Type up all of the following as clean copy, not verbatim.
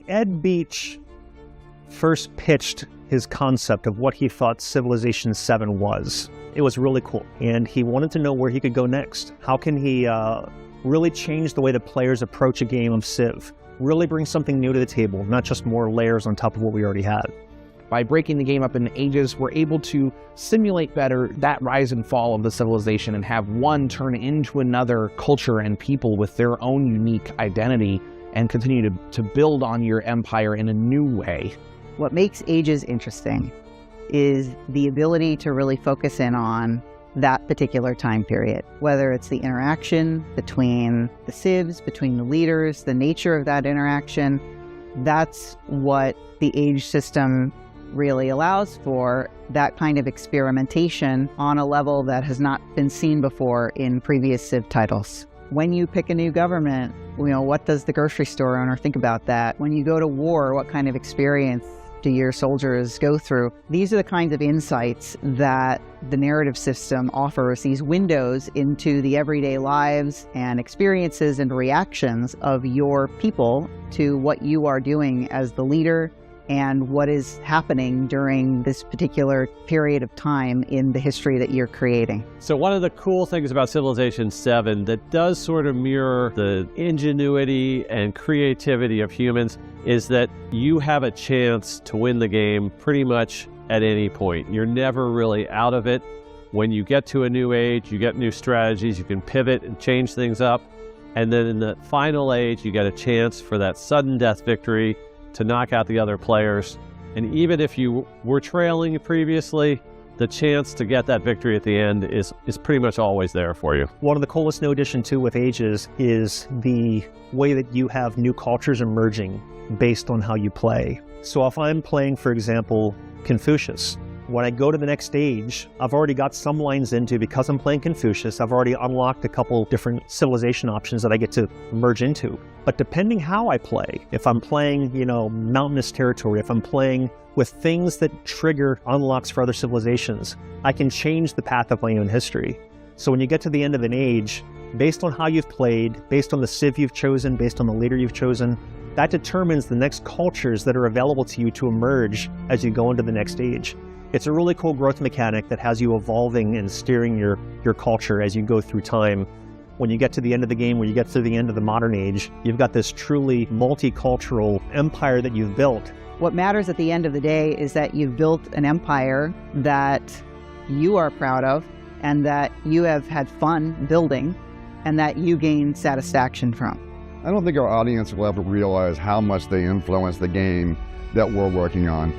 Ed Beach first pitched his concept of what he thought Civilization VII was, it was really cool. And he wanted to know where he could go next. How can he really change the way that players approach a game of Civ? Really bring something new to the table, not just more layers on top of what we already had. By breaking the game up into ages, we're able to simulate better that rise and fall of the civilization and have one turn into another culture and people with their own unique identity and continue to build on your empire in a new way. What makes Ages interesting is the ability to really focus in on that particular time period, whether it's the interaction between the civs, between the leaders, the nature of that interaction. That's what the age system really allows for, that kind of experimentation on a level that has not been seen before in previous Civ titles. When you pick a new government, what does the grocery store owner think about that? When you go to war, what kind of experience do your soldiers go through? These are the kinds of insights that the narrative system offers, these windows into the everyday lives and experiences and reactions of your people to what you are doing as the leader and what is happening during this particular period of time in the history that you're creating. So one of the cool things about Civilization VII that does sort of mirror the ingenuity and creativity of humans is that you have a chance to win the game pretty much at any point. You're never really out of it. When you get to a new age, you get new strategies, you can pivot and change things up. And then in the final age, you get a chance for that sudden death victory to knock out the other players. And even if you were trailing previously, the chance to get that victory at the end is pretty much always there for you. One of the coolest new addition too with Ages is the way that you have new cultures emerging based on how you play. So if I'm playing, for example, Confucius, when I go to the next stage, I've already got some lines into, because I'm playing Confucius, I've already unlocked a couple different civilization options that I get to merge into. But depending how I play, if I'm playing, mountainous territory, if I'm playing with things that trigger unlocks for other civilizations, I can change the path of my own history. So when you get to the end of an age, based on how you've played, based on the civ you've chosen, based on the leader you've chosen, that determines the next cultures that are available to you to emerge as you go into the next age. It's a really cool growth mechanic that has you evolving and steering your culture as you go through time. When you get to the end of the game, when you get to the end of the modern age, you've got this truly multicultural empire that you've built. What matters at the end of the day is that you've built an empire that you are proud of and that you have had fun building and that you gain satisfaction from. I don't think our audience will ever realize how much they influence the game that we're working on.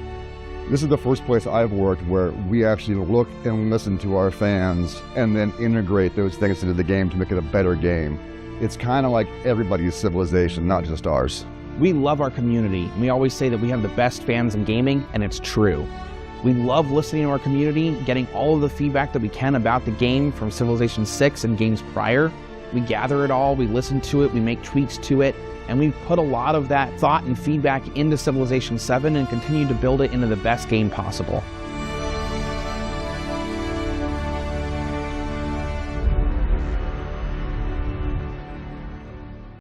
This is the first place I've worked where we actually look and listen to our fans and then integrate those things into the game to make it a better game. It's kind of like everybody's civilization, not just ours. We love our community. We always say that we have the best fans in gaming, and it's true. We love listening to our community, getting all of the feedback that we can about the game from Civilization VI and games prior. We gather it all, we listen to it, we make tweaks to it, and we put a lot of that thought and feedback into Civilization VII and continue to build it into the best game possible.